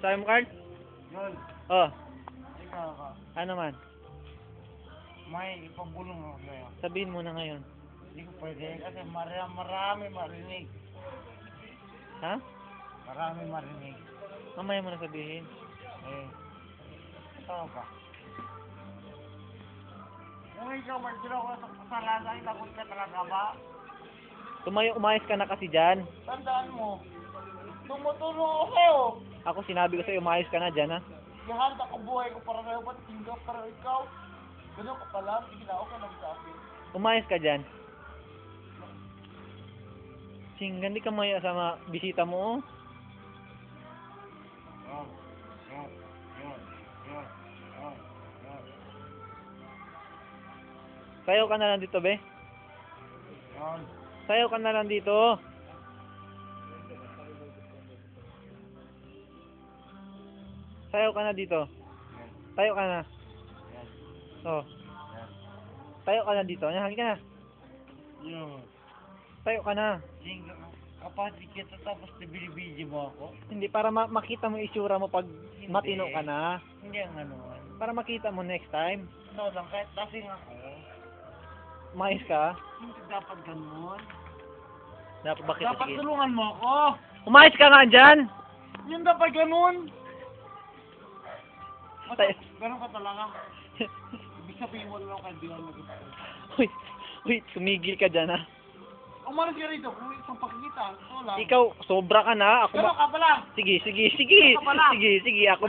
Sabi mo, Carl? Yun. Oh, Ikaw ka. ano man? May ipabulong ako sa'yo. Sabihin mo na ngayon. Hindi ko pwede kasi marami marinig. Ha? Marami marinig. Mamaya mo na sabihin. Eh, ikaw ba? Kung ikaw magdira ko sa kasalanan, lagot ka talaga ba? Umayos ka na kasi dyan. Tandaan mo, tumutulong ako sa'yo. Ako sinabi ko sa'yo, umayos ka na dyan, ha? Ihanda ko buhay ko para sa'yo, ba't tingga para ikaw? Ganun ka pala, sige na, okay lang sa akin. Umayos ka dyan. Sing, hindi ka maya sa mga bisita mo, oh. Sayaw ka na lang dito, be. Sayaw ka na lang dito. Sayaw ka na dito. Tayo ka na. Oh. Tayo ka na dito. Halika na. Yun. Tayo ka na. Sing, kapatid kita tapos nabili-video mo ako? Hindi, para makita mo yung itsura mo pag Hindi. matino ka na. Hindi ang ano. Para makita mo next time. Ito lang, kahit lasing ako, Umayos ka. hindi dapat ganun. Bakit? Dapat Sige. tulungan mo ako. Umayos ka nga dyan. Yun dapat ganun. Tay- Ganun ka talaga. Ibig sabihin mo lang kaibigan mo gusto. Uy, tumigil ka dyan, ha. Umalis ka rito kung isang pakikita. Ito lang. Ikaw, sobra ka na. Ako Ganun ka pala. Sige. Ganun ka pala. Sige, ako